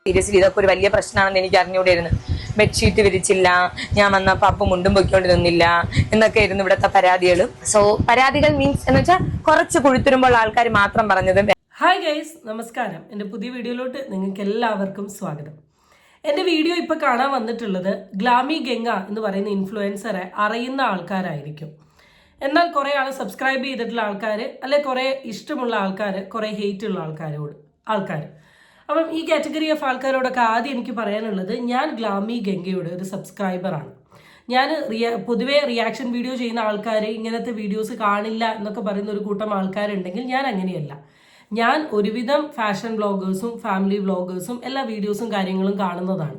Seriously ഇതൊക്കെ ഒരു വലിയ പ്രശ്നമാണെന്ന് എനിക്ക് അറിഞ്ഞുകൂടിയിരുന്നു. ബെഡ്ഷീറ്റ് വിരിച്ചില്ല, ഞാൻ വന്നപ്പോൾ അപ്പം മുണ്ടും പൊയ്ക്കൊണ്ട് നിന്നില്ല എന്നൊക്കെ ആയിരുന്നു ഇവിടുത്തെ പരാതികൾ. സോ പരാതികൾ മീൻസ് എന്ന് വെച്ചാൽ കുറച്ച് കുഴിത്തുരുമ്പോൾ ആൾക്കാർ മാത്രം പറഞ്ഞത്. ഹായ് ഗൈസ്, നമസ്കാരം. എൻ്റെ പുതിയ വീഡിയോയിലോട്ട് നിങ്ങൾക്ക് എല്ലാവർക്കും സ്വാഗതം. എൻ്റെ വീഡിയോ ഇപ്പോൾ കാണാൻ വന്നിട്ടുള്ളത് ഗ്ലാമി ഗംഗ എന്ന് പറയുന്ന ഇൻഫ്ലുവൻസറെ അറിയുന്ന ആൾക്കാരായിരിക്കും. എന്നാൽ കുറേ ആൾ സബ്സ്ക്രൈബ് ചെയ്തിട്ടുള്ള ആൾക്കാർ, അല്ലെ കുറേ ഇഷ്ടമുള്ള ആൾക്കാർ, കുറേ ഹെയ്റ്റ് ഉള്ള ആൾക്കാർ. അപ്പം ഈ കാറ്റഗറി ഓഫ് ആൾക്കാരോടൊക്കെ ആദ്യം എനിക്ക് പറയാനുള്ളത്, ഞാൻ ഗ്ലാമി ഗംഗയുടെ ഒരു സബ്സ്ക്രൈബറാണ്. ഞാൻ പൊതുവേ റിയാക്ഷൻ വീഡിയോ ചെയ്യുന്ന ആൾക്കാർ ഇങ്ങനത്തെ വീഡിയോസ് കാണില്ല എന്നൊക്കെ പറയുന്ന ഒരു കൂട്ടം ആൾക്കാരുണ്ടെങ്കിൽ ഞാൻ അങ്ങനെയല്ല. ഞാൻ ഒരുവിധം ഫാഷൻ വ്ളോഗേഴ്സും ഫാമിലി വ്ളോഗേഴ്സും എല്ലാ വീഡിയോസും കാര്യങ്ങളും കാണുന്നതാണ്.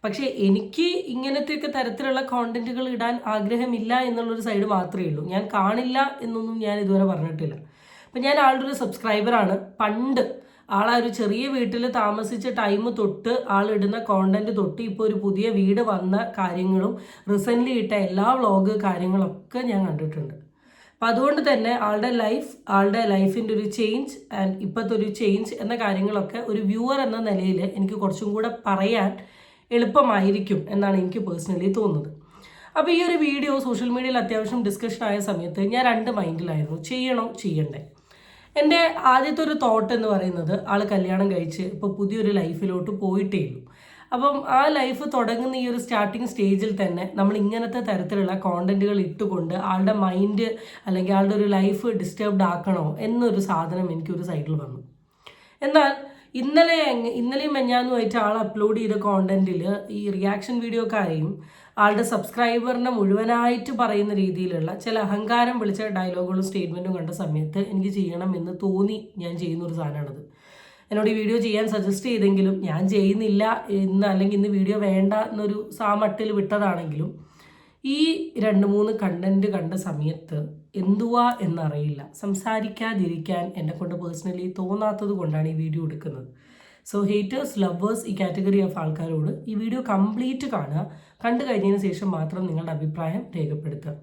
പക്ഷേ എനിക്ക് ഇങ്ങനത്തെയൊക്കെ തരത്തിലുള്ള കോണ്ടന്റുകൾ ഇടാൻ ആഗ്രഹമില്ല എന്നുള്ളൊരു സൈഡ് മാത്രമേ ഉള്ളൂ. ഞാൻ കാണില്ല എന്നൊന്നും ഞാൻ ഇതുവരെ പറഞ്ഞിട്ടില്ല. അപ്പം ഞാൻ ആളുടെ ഒരു സബ്സ്ക്രൈബറാണ്. പണ്ട് ആളാ ഒരു ചെറിയ വീട്ടിൽ താമസിച്ച ടൈം തൊട്ട് ആളിടുന്ന കോണ്ടന്റ് തൊട്ട് ഇപ്പോൾ ഒരു പുതിയ വീട് വന്ന കാര്യങ്ങളും റീസെൻ്റ്ലി ഇട്ട എല്ലാ വ്ളോഗ് കാര്യങ്ങളൊക്കെ ഞാൻ കണ്ടിട്ടുണ്ട്. അപ്പം അതുകൊണ്ട് തന്നെ ആളുടെ ലൈഫിൻ്റെ ഒരു ചേഞ്ച് ആൻഡ് ഇപ്പോഴത്തെ ഒരു ചേഞ്ച് എന്ന കാര്യങ്ങളൊക്കെ ഒരു വ്യൂവർ എന്ന നിലയിൽ എനിക്ക് കുറച്ചും കൂടെ പറയാൻ എളുപ്പമായിരിക്കും എന്നാണ് എനിക്ക് പേഴ്സണലി തോന്നുന്നത്. അപ്പോൾ ഈ ഒരു വീഡിയോ സോഷ്യൽ മീഡിയയിൽ അത്യാവശ്യം ഡിസ്കഷൻ ആയ സമയത്ത് ഞാൻ രണ്ട് മൈൻഡിലായിരുന്നു, ചെയ്യണോ ചെയ്യണ്ടേ. എൻ്റെ ആദ്യത്തെ ഒരു തോട്ട് എന്ന് പറയുന്നത്, ആൾ കല്യാണം കഴിച്ച് ഇപ്പോൾ പുതിയൊരു ലൈഫിലോട്ട് പോയിട്ടേ ഉള്ളൂ. അപ്പം ആ ലൈഫ് തുടങ്ങുന്ന ഈ ഒരു സ്റ്റാർട്ടിങ് സ്റ്റേജിൽ തന്നെ നമ്മൾ ഇങ്ങനത്തെ തരത്തിലുള്ള കോണ്ടന്റുകൾ ഇട്ടുകൊണ്ട് ആളുടെ മൈൻഡ് അല്ലെങ്കിൽ ആളുടെ ഒരു ലൈഫ് ഡിസ്റ്റർബ്ഡ് ആക്കണോ എന്നൊരു സാധനം എനിക്കൊരു സൈഡിൽ വന്നു. എന്നാൽ ഇന്നലെയും മെഞ്ഞാന്നുമായിട്ട് ആൾ അപ്ലോഡ് ചെയ്ത കോണ്ടന്റിൽ ഈ റിയാക്ഷൻ വീഡിയോക്കാരെയും ആളുടെ സബ്സ്ക്രൈബറിനെ മുഴുവനായിട്ട് പറയുന്ന രീതിയിലുള്ള ചില അഹങ്കാരം വിളിച്ച ഡയലോഗുകളും സ്റ്റേറ്റ്മെൻറ്റും കണ്ട സമയത്ത് എനിക്ക് ചെയ്യണം എന്ന് തോന്നി ഞാൻ ചെയ്യുന്ന ഒരു സാധനമാണത്. എന്നോട് ഈ വീഡിയോ ചെയ്യാൻ സജസ്റ്റ് ചെയ്തെങ്കിലും ഞാൻ ചെയ്യുന്നില്ല അല്ലെങ്കിൽ ഇന്ന് വീഡിയോ വേണ്ട എന്നൊരു സാമട്ടിൽ വിട്ടതാണെങ്കിലും ഈ 2-3 കണ്ടന്റ് കണ്ട സമയത്ത് എന്തുവാ എന്നറിയില്ല, സംസാരിക്കാതിരിക്കാൻ എന്നെ കൊണ്ട് പേഴ്സണലി തോന്നാത്തത് കൊണ്ടാണ് ഈ വീഡിയോ എടുക്കുന്നത്. സോ ഹേറ്റേഴ്സ് ലവേഴ്സ് ഈ കാറ്റഗറി ഓഫ് ആൾക്കാരോട് ഈ വീഡിയോ കംപ്ലീറ്റ് കാണുക, കണ്ടു കഴിഞ്ഞതിന് ശേഷം മാത്രം നിങ്ങളുടെ അഭിപ്രായം രേഖപ്പെടുത്തുക.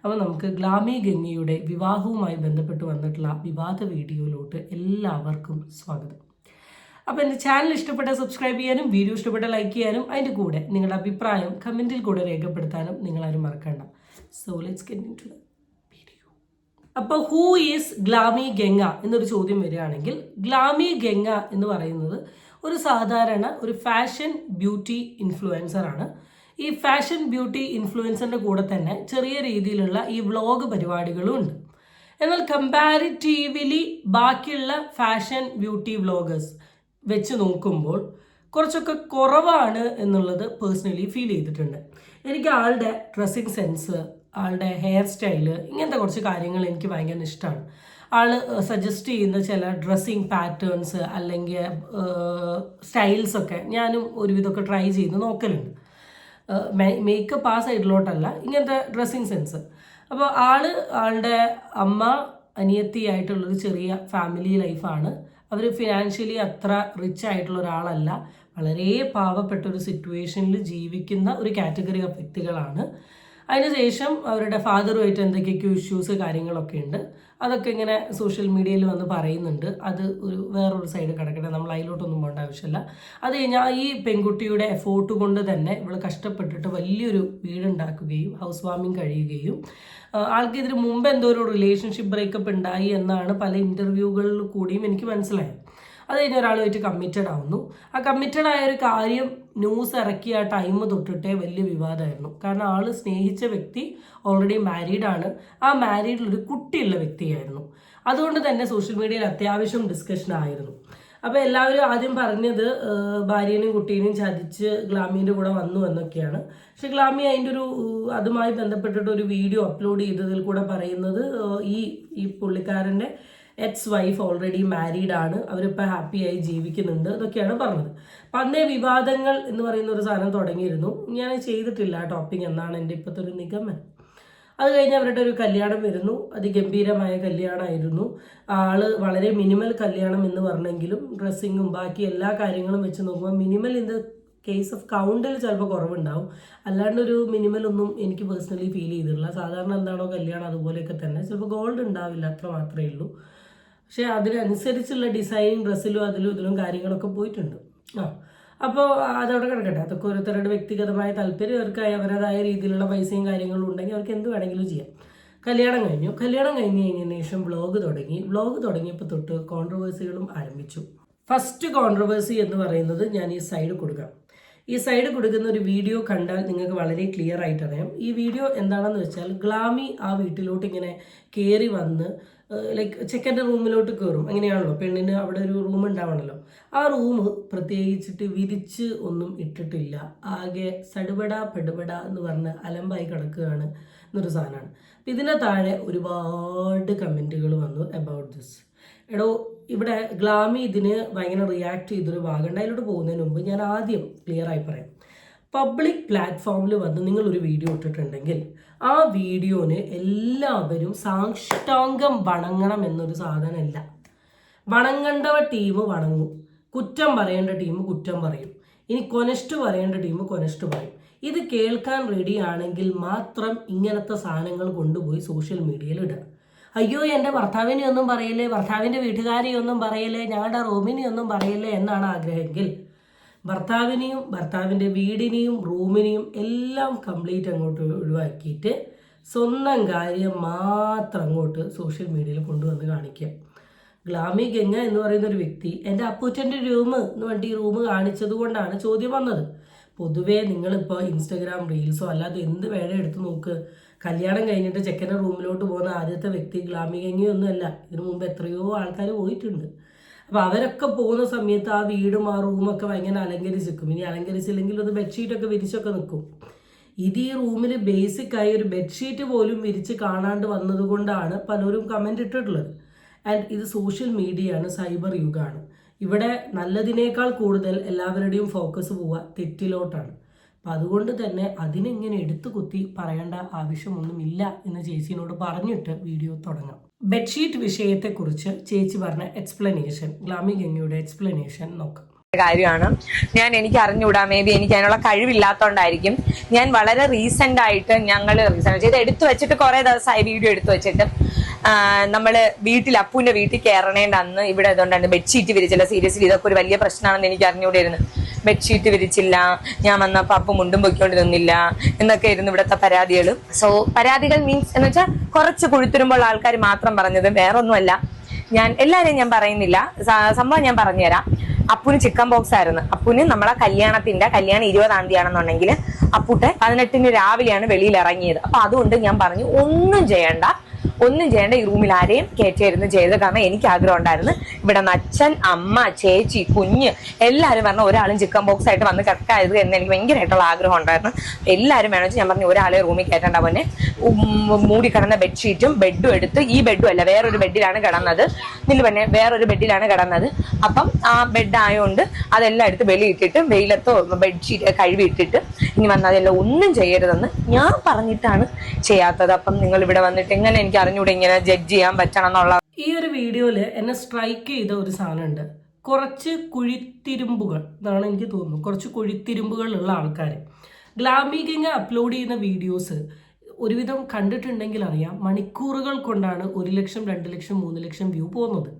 അപ്പോൾ നമുക്ക് ഗ്ലാമി ഗംഗയുടെ വിവാഹവുമായി ബന്ധപ്പെട്ട് വന്നിട്ടുള്ള വിവാദ വീഡിയോയിലോട്ട് എല്ലാവർക്കും സ്വാഗതം. അപ്പോൾ എൻ്റെ ചാനൽ ഇഷ്ടപ്പെട്ട സബ്സ്ക്രൈബ് ചെയ്യാനും വീഡിയോ ഇഷ്ടപ്പെട്ട ലൈക്ക് ചെയ്യാനും അതിൻ്റെ കൂടെ നിങ്ങളുടെ അഭിപ്രായം കമൻറ്റിൽ കൂടെ രേഖപ്പെടുത്താനും നിങ്ങളാരും മറക്കണ്ട. So let's get into the video. അപ്പോൾ ഹൂ ഈസ് ഗ്ലാമി ഗംഗ എന്നൊരു ചോദ്യം വരികയാണെങ്കിൽ, ഗ്ലാമി ഗംഗ എന്ന് പറയുന്നത് ഒരു സാധാരണ ഒരു ഫാഷൻ ബ്യൂട്ടി ഇൻഫ്ലുവൻസറാണ്. ഈ ഫാഷൻ ബ്യൂട്ടി ഇൻഫ്ലുവൻസറിൻ്റെ കൂടെ തന്നെ ചെറിയ രീതിയിലുള്ള ഈ വ്ളോഗ് പരിപാടികളും ഉണ്ട്. എന്നാൽ കമ്പാരിറ്റീവ്ലി ബാക്കിയുള്ള ഫാഷൻ ബ്യൂട്ടി വ്ളോഗേഴ്സ് വെച്ച് നോക്കുമ്പോൾ കുറച്ചൊക്കെ കുറവാണ് എന്നുള്ളത് പേഴ്സണലി ഫീൽ ചെയ്തിട്ടുണ്ട്. എനിക്ക് ആളുടെ ഡ്രസ്സിങ് സെൻസ്, ആളുടെ ഹെയർ സ്റ്റൈല്, ഇങ്ങനത്തെ കുറച്ച് കാര്യങ്ങൾ എനിക്ക് ഭയങ്കര ഇഷ്ടമാണ്. ആൾ സജസ്റ്റ് ചെയ്യുന്ന ചില ഡ്രസ്സിങ് പാറ്റേൺസ് അല്ലെങ്കിൽ സ്റ്റൈൽസൊക്കെ ഞാനും ഒരുവിധമൊക്കെ ട്രൈ ചെയ്ത് നോക്കലുണ്ട്. മേക്കപ്പ് ആ സൈഡിലോട്ടല്ല, ഇങ്ങനത്തെ ഡ്രസ്സിങ് സെൻസ്. അപ്പോൾ ആളുടെ അമ്മ അനിയത്തി ആയിട്ടുള്ളൊരു ചെറിയ ഫാമിലി ലൈഫാണ്. അവർ ഫിനാൻഷ്യലി അത്ര റിച്ച് ആയിട്ടുള്ള ഒരാളല്ല, വളരെ പാവപ്പെട്ട ഒരു സിറ്റുവേഷനിൽ ജീവിക്കുന്ന ഒരു കാറ്റഗറി ഓഫ് വ്യക്തികളാണ്. അതിനുശേഷം അവരുടെ ഫാദറുമായിട്ട് എന്തൊക്കെയൊക്കെ ഇഷ്യൂസ് കാര്യങ്ങളൊക്കെ ഉണ്ട്. അതൊക്കെ ഇങ്ങനെ സോഷ്യൽ മീഡിയയിൽ വന്ന് പറയുന്നുണ്ട്. അത് വേറൊരു സൈഡ് കിടക്കട്ടെ, നമ്മൾ അതിലോട്ടൊന്നും പോകേണ്ട ആവശ്യമില്ല. അത് കഴിഞ്ഞാൽ ഈ പെൺകുട്ടിയുടെ എഫോർട്ട് കൊണ്ട് തന്നെ ഇവൾ കഷ്ടപ്പെട്ടിട്ട് വലിയൊരു വീടുണ്ടാക്കുകയും ഹൗസ് വാമിങ് കഴിയുകയും ആൾക്ക് ഇതിന് മുമ്പ് എന്തോ ഒരു റിലേഷൻഷിപ്പ് ബ്രേക്കപ്പ് ഉണ്ടായി എന്നാണ് പല ഇൻ്റർവ്യൂകളിൽ കൂടിയും എനിക്ക് മനസ്സിലായത്. അത് കഴിഞ്ഞ് ഒരാളുമായിട്ട് കമ്മിറ്റഡ് ആവുന്നു. ആ കമ്മിറ്റഡ് ആയ ഒരു കാര്യം ന്യൂസ് ഇറക്കിയ ആ ടൈം തൊട്ടിട്ടേ വലിയ വിവാദമായിരുന്നു. കാരണം ആൾ സ്നേഹിച്ച വ്യക്തി ഓൾറെഡി മാരീഡാണ്, ആ മാരീഡിലൊരു കുട്ടിയുള്ള വ്യക്തിയായിരുന്നു. അതുകൊണ്ട് തന്നെ സോഷ്യൽ മീഡിയയിൽ അത്യാവശ്യം ഡിസ്കഷൻ ആയിരുന്നു. അപ്പോൾ എല്ലാവരും ആദ്യം പറഞ്ഞത് ഭാര്യനെയും കുട്ടീനെയും ചതിച്ച് ഗ്ലാമീൻ്റെ കൂടെ വന്നു എന്നൊക്കെയാണ്. പക്ഷെ ഗ്ലാമി അതിൻ്റെ അതുമായി ബന്ധപ്പെട്ടിട്ട് ഒരു വീഡിയോ അപ്ലോഡ് ചെയ്തതിൽ കൂടെ പറയുന്നത് ഈ പുള്ളിക്കാരൻ്റെ എക്സ് വൈഫ് ഓൾറെഡി മാരീഡ് ആണ്, അവരിപ്പോൾ ഹാപ്പിയായി ജീവിക്കുന്നുണ്ട് എന്നൊക്കെയാണ് പറഞ്ഞത്. അപ്പം അന്നേ വിവാദങ്ങൾ എന്ന് പറയുന്ന ഒരു സാധനം തുടങ്ങിയിരുന്നു. ഞാൻ ചെയ്തിട്ടില്ല ടോപ്പിംഗ് എന്നാണ് എൻ്റെ ഇപ്പോഴത്തെ ഒരു നിഗമനം. അത് കഴിഞ്ഞ് അവരുടെ ഒരു കല്യാണം വരുന്നു. അതിഗംഭീരമായ കല്യാണമായിരുന്നു. ആള് വളരെ മിനിമൽ കല്യാണം എന്ന് പറഞ്ഞെങ്കിലും ഡ്രസ്സിങ്ങും ബാക്കി എല്ലാ കാര്യങ്ങളും വെച്ച് നോക്കുമ്പോൾ minimal in the case of കൗണ്ടിൽ ചിലപ്പോൾ കുറവുണ്ടാവും. അല്ലാണ്ട് ഒരു മിനിമൽ ഒന്നും എനിക്ക് പേഴ്സണലി ഫീൽ ചെയ്തിട്ടില്ല. സാധാരണ എന്താണോ കല്യാണം അതുപോലെയൊക്കെ തന്നെ, ചിലപ്പോൾ ഗോൾഡ് ഉണ്ടാവില്ല, അത്ര മാത്രമേ ഉള്ളൂ. പക്ഷേ അതിനനുസരിച്ചുള്ള ഡിസൈൻ ഡ്രസ്സിലും ഇതിലും കാര്യങ്ങളൊക്കെ പോയിട്ടുണ്ട്. അപ്പോൾ അതവിടെ കിടക്കട്ടെ. അതൊക്കെ ഓരോരുത്തരുടെ വ്യക്തിഗതമായ താല്പര്യം, അവർക്ക് അവരുടേതായ രീതിയിലുള്ള പൈസയും കാര്യങ്ങളും ഉണ്ടെങ്കിൽ അവർക്ക് എന്ത് വേണമെങ്കിലും ചെയ്യാം. കല്യാണം കഴിഞ്ഞ് കഴിഞ്ഞതിന് ശേഷം വ്ളോഗ് തുടങ്ങിയപ്പോൾ തൊട്ട് കോൺട്രവേഴ്സികളും ആരംഭിച്ചു. ഫസ്റ്റ് കോൺട്രവേഴ്സി എന്ന് പറയുന്നത്, ഞാൻ ഈ സൈഡ് കൊടുക്കുന്ന ഒരു വീഡിയോ കണ്ടാൽ നിങ്ങൾക്ക് വളരെ ക്ലിയർ ആയിട്ട് അറിയാം. ഈ വീഡിയോ എന്താണെന്ന് വെച്ചാൽ, ഗ്ലാമി ആ വീട്ടിലോട്ട് ഇങ്ങനെ കയറി വന്ന് ലൈക്ക് ചെക്കൻ്റെ റൂമിലോട്ട് കയറും. അങ്ങനെയാണല്ലോ, പെണ്ണിന് അവിടെ ഒരു റൂം ഉണ്ടാവണമല്ലോ. ആ റൂം പ്രത്യേകിച്ചിട്ട് വിരിച്ച് ഒന്നും ഇട്ടിട്ടില്ല, ആകെ സടുപട പെടുപട എന്ന് പറഞ്ഞ് അലമ്പായി കിടക്കുകയാണ് എന്നൊരു സാധനമാണ്. അപ്പം ഇതിന് താഴെ ഒരുപാട് കമൻറ്റുകൾ വന്നു അബൌട്ട് ദിസ്. എടോ, ഇവിടെ ഗ്ലാമി ഇതിന് ഭയങ്കര റിയാക്ട് ചെയ്തൊരു ഭാഗമുണ്ട്. അതിലോട്ട് പോകുന്നതിന് മുമ്പ് ഞാൻ ആദ്യം ക്ലിയറായി പറയാം. പബ്ലിക് പ്ലാറ്റ്ഫോമിൽ വന്ന് നിങ്ങളൊരു വീഡിയോ ഇട്ടിട്ടുണ്ടെങ്കിൽ ആ വീഡിയോന് എല്ലാവരും സാഷ്ടാംഗം വണങ്ങണം എന്നൊരു സാധനമല്ല. വണങ്ങേണ്ടവ ടീം വണങ്ങും, കുറ്റം പറയേണ്ട ടീം കുറ്റം പറയും, ഇനി കൊനസ്റ്റ് പറയേണ്ട ടീം കൊനസ്റ്റ് പറയും. ഇത് കേൾക്കാൻ റെഡി ആണെങ്കിൽ മാത്രം ഇങ്ങനത്തെ സാധനങ്ങൾ കൊണ്ടുപോയി സോഷ്യൽ മീഡിയയിൽ ഇടുക. അയ്യോ എൻ്റെ ഭർത്താവിനെ ഒന്നും പറയല്ലേ, ഭർത്താവിൻ്റെ വീട്ടുകാരെ ഒന്നും പറയല്ലേ, ഞങ്ങളുടെ റൂമിനെ ഒന്നും പറയല്ലേ എന്നാണ് ആഗ്രഹമെങ്കിൽ ഭർത്താവിനെയും ഭർത്താവിൻ്റെ വീടിനെയും റൂമിനെയും എല്ലാം കംപ്ലീറ്റ് അങ്ങോട്ട് ഒഴിവാക്കിയിട്ട് സ്വന്തം കാര്യം മാത്രം അങ്ങോട്ട് സോഷ്യൽ മീഡിയയിൽ കൊണ്ടുവന്ന് കാണിക്കുക. ഗ്ലാമി ഗംഗ എന്ന് പറയുന്ന ഒരു വ്യക്തി എൻ്റെ അപ്പൂച്ചൻ്റെ റൂം എന്ന് പറഞ്ഞിട്ട് ഈ റൂം കാണിച്ചത് കൊണ്ടാണ് ചോദ്യം വന്നത്. പൊതുവേ നിങ്ങളിപ്പോൾ ഇൻസ്റ്റഗ്രാം റീൽസോ അല്ലാതെ എന്ത് വേണം എടുത്ത് നോക്ക്, കല്യാണം കഴിഞ്ഞിട്ട് ചെക്കൻ്റെ റൂമിലോട്ട് പോകുന്ന ആദ്യത്തെ വ്യക്തി ഗ്ലാമി ഗംഗയൊന്നുമല്ല. ഇതിനു മുമ്പ് എത്രയോ ആൾക്കാർ പോയിട്ടുണ്ട്. അപ്പോൾ അവരൊക്കെ പോകുന്ന സമയത്ത് ആ വീടും ആ റൂമൊക്കെ ഭയങ്കര അലങ്കരിച്ചിരിക്കും. ഇനി അലങ്കരിച്ചില്ലെങ്കിൽ അത് ബെഡ്ഷീറ്റൊക്കെ വിരിച്ചൊക്കെ നിൽക്കും. ഇത് ഈ റൂമിൽ ബേസിക്കായി ഒരു ബെഡ്ഷീറ്റ് പോലും വിരിച്ച് കാണാണ്ട് വന്നതുകൊണ്ടാണ് പലരും കമൻ്റ് ഇട്ടിട്ടുള്ളത്. ആൻഡ് ഇത് സോഷ്യൽ മീഡിയയാണ്, സൈബർ യുഗമാണ്. ഇവിടെ നല്ലതിനേക്കാൾ കൂടുതൽ എല്ലാവരുടെയും ഫോക്കസ് പോവുക തെറ്റിലോട്ടാണ്. അപ്പം അതുകൊണ്ട് തന്നെ അതിനെങ്ങനെ എടുത്തു കുത്തി പറയേണ്ട ആവശ്യമൊന്നുമില്ല എന്ന് ചേച്ചിനോട് പറഞ്ഞിട്ട് വീഡിയോ തുടങ്ങാം. ബെഡ്ഷീറ്റ് വിഷയത്തെക്കുറിച്ച് ചേച്ചി പറഞ്ഞ എക്സ്പ്ലനേഷൻ, ഗ്ലാമി ഗംഗയുടെ എക്സ്പ്ലനേഷൻ നോക്കാം. കാര്യമാണ്. എനിക്ക് അറിഞ്ഞുകൂടാ, മേ ബി എനിക്ക് അതിനുള്ള കഴിവില്ലാത്തതുകൊണ്ടായിരിക്കും. ഞാൻ വളരെ റീസെന്റ് ആയിട്ട് ഇത് എടുത്തു വെച്ചിട്ട് കുറെ ദിവസമായി വീഡിയോ എടുത്തു വെച്ചിട്ട് നമ്മള് അപ്പൂന്റെ വീട്ടിൽ കയറണേണ്ട അന്ന് ഇവിടെ അതുകൊണ്ടാണ് ബെഡ്ഷീറ്റ് വിരിച്ചില്ല. സീരിയസ്ലി ഇതൊക്കെ ഒരു വലിയ പ്രശ്നമാണെന്ന് എനിക്ക് അറിഞ്ഞുകൂടായിരുന്നു. ബെഡ്ഷീറ്റ് വിരിച്ചില്ല, ഞാൻ വന്നപ്പോ അപ്പു മുണ്ടും പൊയ്ക്കൊണ്ട് നിന്നില്ല എന്നൊക്കെ ആയിരുന്നു ഇവിടുത്തെ പരാതികൾ. സോ പരാതികൾ മീൻസ് എന്ന് വെച്ചാൽ കുറച്ച് കുഴിത്തുരുമ്പോൾ ആൾക്കാർ മാത്രം പറഞ്ഞത്, വേറൊന്നുമല്ല. എല്ലാവരെയും ഞാൻ പറയുന്നില്ല, സംഭവം ഞാൻ പറഞ്ഞുതരാം. അപ്പുന് ചിക്കൻ ബോക്സ് ആയിരുന്നു. അപ്പുന് നമ്മളെ കല്യാണം 20-ാം തീയതി ആണെന്നുണ്ടെങ്കിൽ അപ്പൂട്ടെ 18-ന് രാവിലെയാണ് വെളിയിൽ ഇറങ്ങിയത്. അപ്പൊ അതുകൊണ്ട് ഞാൻ പറഞ്ഞു, ഒന്നും ചെയ്യണ്ട, ഈ റൂമിൽ ആരെയും കയറ്റിയായിരുന്നു ചെയ്തത്. കാരണം എനിക്ക് ആഗ്രഹം ഉണ്ടായിരുന്നു ഇവിടെ അച്ഛൻ, അമ്മ, ചേച്ചി, കുഞ്ഞ് എല്ലാവരും പറഞ്ഞ ഒരാളും ചിക്കൻ ബോക്സ് ആയിട്ട് വന്ന് കിടക്കായത് എന്ന് എനിക്ക് ഭയങ്കരമായിട്ടുള്ള ആഗ്രഹം ഉണ്ടായിരുന്നു. എല്ലാവരും വേണമെന്ന് ഞാൻ പറഞ്ഞു, ഒരാളെ റൂമിൽ കയറ്റേണ്ട പോലെ മൂടി കിടന്ന ബെഡ്ഷീറ്റും ബെഡും എടുത്ത്, ഈ ബെഡും അല്ല വേറൊരു ബെഡിലാണ് കിടന്നത്, വേറൊരു ബെഡിലാണ് കിടന്നത്. അപ്പം ആ ബെഡ് ആയതുകൊണ്ട് അതെല്ലാം എടുത്ത് വെളിയിട്ടിട്ട് വെയിലത്തോ ബെഡ്ഷീറ്റ് കഴുകിയിട്ടിട്ട് ഇനി വന്നതെല്ലാം ഒന്നും ചെയ്യരുതെന്ന് ഞാൻ പറഞ്ഞിട്ടാണ് ചെയ്യാത്തത്. അപ്പം നിങ്ങൾ ഇവിടെ വന്നിട്ട് എങ്ങനെ എനിക്ക് അറിഞ്ഞൂടെ ഇങ്ങനെ ജഡ്ജ് ചെയ്യാൻ പറ്റണം എന്നുള്ള. ഈ ഒരു വീഡിയോയില് എന്നെ സ്ട്രൈക്ക് ചെയ്ത ഒരു സാധനമുണ്ട്, കുറച്ച് കുഴിത്തിരുമ്പുകൾ എന്നാണ് എനിക്ക് തോന്നുന്നു. കുറച്ച് കുഴിത്തിരുമ്പുകൾ ഉള്ള ആൾക്കാർ ഗ്ലാമി ഗംഗ അപ്ലോഡ് ചെയ്യുന്ന വീഡിയോസ് ഒരുവിധം കണ്ടിട്ടുണ്ടെങ്കിൽ അറിയാം, മണിക്കൂറുകൾ കൊണ്ടാണ് 1 ലക്ഷം 2 ലക്ഷം 3 ലക്ഷം വ്യൂ പോകുന്നത്.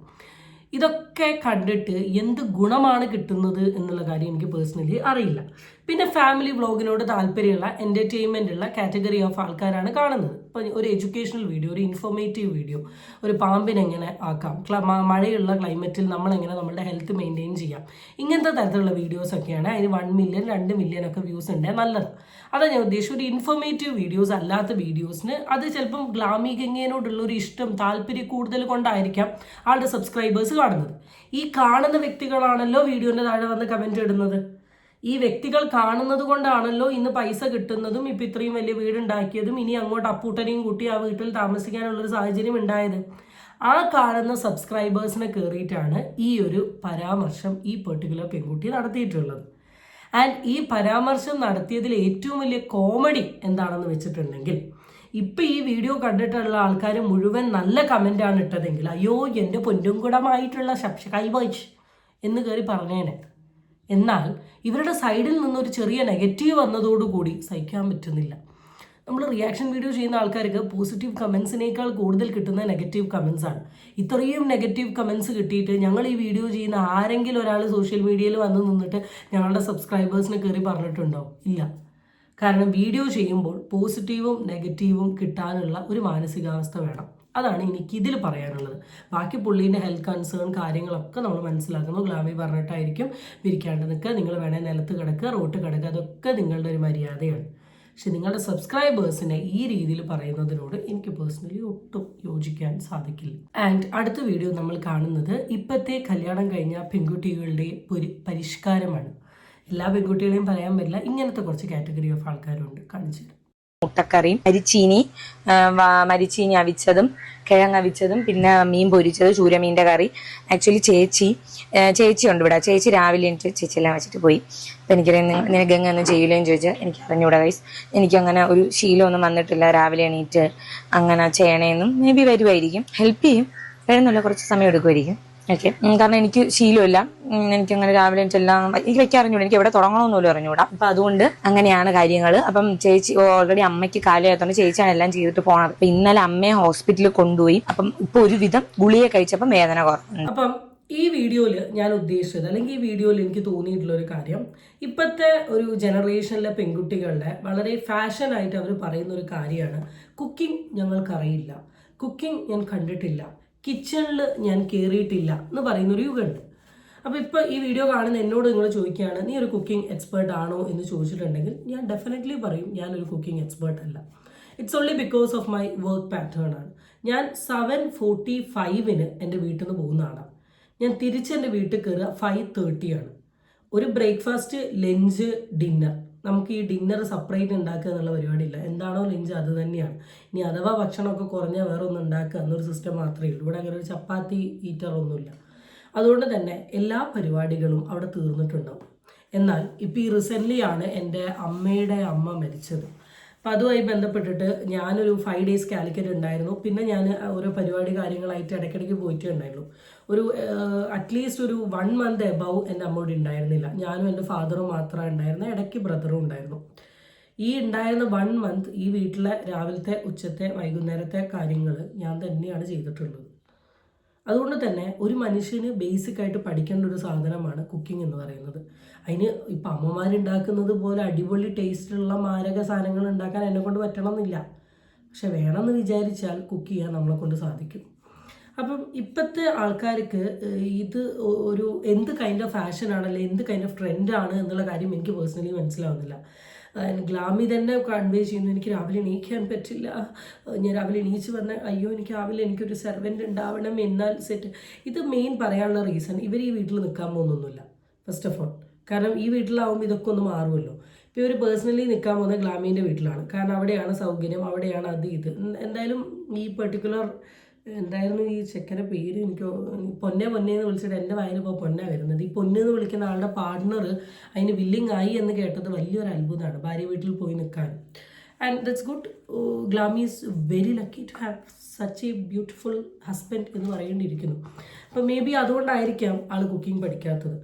ഇതൊക്കെ കണ്ടിട്ട് എന്ത് ഗുണമാണ് കിട്ടുന്നത് എന്നുള്ള കാര്യം എനിക്ക് പേഴ്സണലി അറിയില്ല. പിന്നെ ഫാമിലി വ്ളോഗിനോട് താല്പര്യമുള്ള എൻ്റർടൈൻമെൻ്റ് ഉള്ള കാറ്റഗറി ഓഫ് ആൾക്കാരാണ് കാണുന്നത്. ഇപ്പം ഒരു എഡ്യൂക്കേഷണൽ വീഡിയോ, ഒരു ഇൻഫോർമേറ്റീവ് വീഡിയോ, ഒരു പാമ്പിനെങ്ങനെ ആക്കാം, മഴയുള്ള ക്ലൈമറ്റിൽ നമ്മളെങ്ങനെ നമ്മളുടെ ഹെൽത്ത് മെയിൻറ്റെയിൻ ചെയ്യാം, ഇങ്ങനത്തെ തരത്തിലുള്ള വീഡിയോസൊക്കെയാണ്. അതിന് 1 മില്യൺ 2 മില്യൺ ഒക്കെ വ്യൂസ് ഉണ്ടെങ്കിൽ നല്ലത്. അതാണ് ഞാൻ ഉദ്ദേശിച്ചത്. ഒരു ഇൻഫോർമേറ്റീവ് വീഡിയോസ് അല്ലാത്ത വീഡിയോസിന് അത് ചിലപ്പം ഗ്ലാമി ഗംഗയോടുള്ള ഒരു ഇഷ്ടം, താല്പര്യം കൂടുതൽ കൊണ്ടായിരിക്കാം ആളുടെ സബ്സ്ക്രൈബേഴ്സ് കാണുന്നത്. ഈ കാണുന്ന വ്യക്തികളാണല്ലോ വീഡിയോൻ്റെ താഴെ വന്ന് കമൻറ്റ് ഇടുന്നത്. ഈ വ്യക്തികൾ കാണുന്നത് കൊണ്ടാണല്ലോ ഇന്ന് പൈസ കിട്ടുന്നതും ഇപ്പം ഇത്രയും വലിയ വീടുണ്ടാക്കിയതും ഇനി അങ്ങോട്ട് അപ്പൂട്ടനെയും കൂട്ടി ആ വീട്ടിൽ താമസിക്കാനുള്ളൊരു സാഹചര്യം ഉണ്ടായത്. ആ കാണുന്ന സബ്സ്ക്രൈബേഴ്സിനെ കയറിയിട്ടാണ് ഈ ഒരു പരാമർശം ഈ പെർട്ടിക്കുലർ പെൺകുട്ടി നടത്തിയിട്ടുള്ളത്. ആൻഡ് ഈ പരാമർശം നടത്തിയതിൽ ഏറ്റവും വലിയ കോമഡി എന്താണെന്ന് വെച്ചിട്ടുണ്ടെങ്കിൽ, ഇപ്പം ഈ വീഡിയോ കണ്ടിട്ടുള്ള ആൾക്കാർ മുഴുവൻ നല്ല കമൻ്റാണ് ഇട്ടതെങ്കിൽ അയ്യോ എൻ്റെ പൊന്നും കൂടമായിട്ടുള്ള സബ്സ്ക്രൈബേഴ്സ് എന്ന് കയറി പറഞ്ഞേനെ. എന്നാൽ ഇവരുടെ സൈഡിൽ നിന്നൊരു ചെറിയ നെഗറ്റീവ് വന്നതോടുകൂടി സഹിക്കാൻ പറ്റുന്നില്ല. നമ്മൾ റിയാക്ഷൻ വീഡിയോ ചെയ്യുന്ന ആൾക്കാർക്ക് പോസിറ്റീവ് കമൻസിനേക്കാൾ കൂടുതൽ കിട്ടുന്ന നെഗറ്റീവ് കമൻസ് ആണ്. ഇത്രയും നെഗറ്റീവ് കമൻസ് കിട്ടിയിട്ട് ഞങ്ങൾ ഈ വീഡിയോ ചെയ്യുന്ന ആരെങ്കിലും ഒരാൾ സോഷ്യൽ മീഡിയയിൽ വന്ന് നിന്നിട്ട് ഞങ്ങളുടെ സബ്സ്ക്രൈബേഴ്സിനെ കയറി പറഞ്ഞിട്ടുണ്ടോ? ഇല്ല. കാരണം വീഡിയോ ചെയ്യുമ്പോൾ പോസിറ്റീവും നെഗറ്റീവും കിട്ടാനുള്ള ഒരു മാനസികാവസ്ഥ വേണം. അതാണ് എനിക്കിതിൽ പറയാനുള്ളത്. ബാക്കി പുള്ളീൻ്റെ ഹെൽത്ത് കൺസേൺ കാര്യങ്ങളൊക്കെ നമ്മൾ മനസ്സിലാക്കുന്നു. ഗ്ലാമി പറഞ്ഞിട്ടായിരിക്കും വിരിക്കാണ്ട് നിൽക്കുക, നിങ്ങൾ വേണേൽ നിലത്ത് കിടക്കുക, റോട്ട് കിടക്കുക, അതൊക്കെ നിങ്ങളുടെ ഒരു മര്യാദയാണ്. പക്ഷെ നിങ്ങളുടെ സബ്സ്ക്രൈബേഴ്സിനെ ഈ രീതിയിൽ പറയുന്നതിനോട് എനിക്ക് പേഴ്സണലി ഒട്ടും യോജിക്കാൻ സാധിക്കില്ല. ആൻഡ് അടുത്ത വീഡിയോ നമ്മൾ കാണുന്നത് ഇപ്പോഴത്തെ കല്യാണം കഴിഞ്ഞ പെൺകുട്ടികളുടെ ഒരു പരിഷ്കാരമാണ്. എല്ലാ പെൺകുട്ടികളെയും പറയാൻ പറ്റില്ല, ഇങ്ങനത്തെ കുറച്ച് കാറ്റഗറി ഓഫ് ആൾക്കാരുണ്ട്. കാണിച്ചു തരാം. മുട്ടക്കറിയും മരിച്ചീനി അവിച്ചതും കിഴങ്ങ് അവിച്ചതും പിന്നെ മീൻ പൊരിച്ചത്, ചൂരമീൻ്റെ കറി. ആക്ച്വലി ചേച്ചി ഉണ്ട് ഇവിടെ. ചേച്ചി രാവിലെ എനിക്ക് ചേച്ചിയെല്ലാം വെച്ചിട്ട് പോയി. അപ്പം നിനക്ക് എങ്ങനെ ചെയ്യില്ലേന്ന് ചോദിച്ചാൽ എനിക്ക് അറിഞ്ഞൂടാ ഗൈസ്. എനിക്കങ്ങനെ ഒരു ശീലമൊന്നും വന്നിട്ടില്ല രാവിലെ എണീറ്റ് അങ്ങനെ ചെയ്യണേന്നും. മേ ബി വരുമായിരിക്കും, ഹെൽപ്പ് ചെയ്യും, വരുന്നില്ല കുറച്ച് സമയം എടുക്കുമായിരിക്കും. ഓക്കെ, കാരണം എനിക്ക് ശീലമില്ല. എനിക്കങ്ങനെ രാവിലെ എല്ലാം എനിക്ക് വെക്കാൻ അറിഞ്ഞൂടാ, എനിക്ക് എവിടെ തുടങ്ങണമെന്ന് അറിഞ്ഞൂടാ. അപ്പൊ അതുകൊണ്ട് അങ്ങനെയാണ് കാര്യങ്ങൾ. അപ്പം ചേച്ചി ഓൾറെഡി അമ്മയ്ക്ക് കാലമായതുകൊണ്ട് ചേച്ചിയാണ് എല്ലാം ചെയ്തിട്ട് പോണത്. അപ്പൊ ഇന്നലെ അമ്മയെ ഹോസ്പിറ്റലിൽ കൊണ്ടുപോയി. അപ്പം ഇപ്പൊ ഒരുവിധം ഗുളിക കഴിച്ചപ്പം വേദന കുറഞ്ഞു. അപ്പം ഈ വീഡിയോയിൽ ഞാൻ ഉദ്ദേശിച്ചത്, അല്ലെങ്കിൽ ഈ വീഡിയോയിൽ എനിക്ക് തോന്നിയിട്ടുള്ള ഒരു കാര്യം, ഇപ്പോഴത്തെ ഒരു ജനറേഷനിലെ പെൺകുട്ടികളുടെ വളരെ ഫാഷനായിട്ട് അവർ പറയുന്ന ഒരു കാര്യമാണ്, കുക്കിംഗ് ഞങ്ങൾക്കറിയില്ല, കുക്കിംഗ് ഞാൻ കണ്ടിട്ടില്ല, കിച്ചണിൽ ഞാൻ കയറിയിട്ടില്ല എന്ന് പറയുന്നൊരു യുഗമുണ്ട്. അപ്പോൾ ഇപ്പോൾ ഈ വീഡിയോ കാണുന്ന എന്നോട് നിങ്ങൾ ചോദിക്കുകയാണ്, നീ ഒരു കുക്കിംഗ് എക്സ്പേർട്ട് ആണോ എന്ന് ചോദിച്ചിട്ടുണ്ടെങ്കിൽ ഞാൻ ഡെഫിനറ്റ്ലി പറയും ഞാനൊരു കുക്കിംഗ് എക്സ്പേർട്ട് അല്ല. It's only because of my work pattern ആണ്. ഞാൻ 7:45 എൻ്റെ വീട്ടിൽ നിന്ന് പോകുന്നതാണ്. ഞാൻ തിരിച്ച് എൻ്റെ വീട്ടിൽ കയറുക 5:30 ആണ്. ഒരു ബ്രേക്ക്ഫാസ്റ്റ്, ലഞ്ച്, ഡിന്നർ. നമുക്ക് ഈ ഡിന്നർ സെപ്പറേറ്റ് ഉണ്ടാക്കുക എന്നുള്ള പരിപാടിയില്ല. എന്താണോ ലഞ്ച് അത് തന്നെയാണ്. ഇനി അഥവാ ഭക്ഷണമൊക്കെ കുറഞ്ഞാൽ വേറെ ഒന്നും ഉണ്ടാക്കുക എന്നൊരു സിസ്റ്റം മാത്രമേ ഉള്ളൂ. ഇവിടെ അങ്ങനെ ഒരു ചപ്പാത്തി ഈറ്ററൊന്നുമില്ല. അതുകൊണ്ട് തന്നെ എല്ലാ പരിപാടികളും അവിടെ തീർന്നിട്ടുണ്ടാവും. എന്നാൽ ഇപ്പോൾ ഈ റീസെൻ്റ്ലി ആണ് എൻ്റെ അമ്മയുടെ അമ്മ മരിച്ചത്. അപ്പം അതുമായി ബന്ധപ്പെട്ടിട്ട് ഞാനൊരു 5 days കാലിക്കറ്റ് ഉണ്ടായിരുന്നു. പിന്നെ ഞാൻ ഓരോ പരിപാടി കാര്യങ്ങളായിട്ട് ഇടയ്ക്കിടയ്ക്ക് പോയിട്ടേ ഉണ്ടായിരുന്നു. ഒരു അറ്റ്ലീസ്റ്റ് ഒരു 1 month എബവ് എൻ്റെ അമ്മയോട് ഉണ്ടായിരുന്നില്ല. ഞാനും എൻ്റെ ഫാദറും മാത്രമേ ഉണ്ടായിരുന്നു, ഇടയ്ക്ക് ബ്രദറും ഉണ്ടായിരുന്നു. ഈ ഉണ്ടായിരുന്ന 1 month ഈ വീട്ടിലെ രാവിലത്തെ, ഉച്ചത്തെ, വൈകുന്നേരത്തെ കാര്യങ്ങൾ ഞാൻ തന്നെയാണ് ചെയ്തിട്ടുള്ളത്. അതുകൊണ്ട് തന്നെ ഒരു മനുഷ്യന് ബേസിക്കായിട്ട് പഠിക്കേണ്ട ഒരു സാധനമാണ് കുക്കിംഗ് എന്ന് പറയുന്നത്. അതിന് ഇപ്പം അമ്മമാരുണ്ടാക്കുന്നത് പോലെ അടിപൊളി ടേസ്റ്റുള്ള മാരക സാധനങ്ങൾ ഉണ്ടാക്കാൻ എന്നെ കൊണ്ട് പറ്റണമെന്നില്ല. പക്ഷെ വേണമെന്ന് വിചാരിച്ചാൽ കുക്ക് ചെയ്യാൻ നമ്മളെ കൊണ്ട് സാധിക്കും. അപ്പം ഇപ്പോഴത്തെ ആൾക്കാർക്ക് ഇത് ഒരു എന്ത് കൈൻഡ് ഓഫ് ഫാഷനാണ്, അല്ലെങ്കിൽ എന്ത് കൈൻഡ് ഓഫ് ട്രെൻഡാണ് എന്നുള്ള കാര്യം എനിക്ക് പേഴ്സണലി മനസ്സിലാവുന്നില്ല. ഗ്ലാമി തന്നെ കൺവേ ചെയ്യുന്നു, എനിക്ക് രാവിലെ എണീക്കാൻ പറ്റില്ല, ഞാൻ രാവിലെ എണീച്ച് വന്ന അയ്യോ എനിക്ക് രാവിലെ എനിക്കൊരു സെർവൻ്റ് ഉണ്ടാവണം എന്നാൽ സെറ്റ്. ഇത് മെയിൻ പറയാനുള്ള റീസൺ, ഇവർ ഈ വീട്ടിൽ നിൽക്കാൻ പോകുന്നൊന്നുമില്ല ഫസ്റ്റ് ഓഫ് ഓൾ. കാരണം ഈ വീട്ടിലാവുമ്പോൾ ഇതൊക്കെ ഒന്ന് മാറുമല്ലോ. ഇപ്പോൾ ഇവർ പേഴ്സണലി നിൽക്കാൻ പോകുന്നത് ഗ്ലാമീൻ്റെ വീട്ടിലാണ്. കാരണം അവിടെയാണ് സൗകര്യം, അവിടെയാണ് അത് ഇത്. എന്തായാലും ഈ പെർട്ടിക്കുലർ എന്തായിരുന്നു ഈ ചെക്കൻ്റെ പേര്, എനിക്ക് പൊന്നെ എന്ന് വിളിച്ചിട്ട് എൻ്റെ വായിൽ ഇപ്പോൾ പൊന്ന വരുന്നത്. ഈ പൊന്നെന്ന് വിളിക്കുന്ന ആളുടെ പാർട്ട്ണർ അതിന് വില്ലിങ് ആയി എന്ന് കേട്ടത് വലിയൊരു അത്ഭുതമാണ്, ഭാര്യ വീട്ടിൽ പോയി നിൽക്കാൻ. And that's good. ഗ്ലാമി is very lucky to have such a beautiful husband എന്ന് പറയേണ്ടിയിരിക്കുന്നു. അപ്പോൾ മേ ബി അതുകൊണ്ടായിരിക്കാം ആൾ കുക്കിംഗ് പഠിക്കാത്തത്.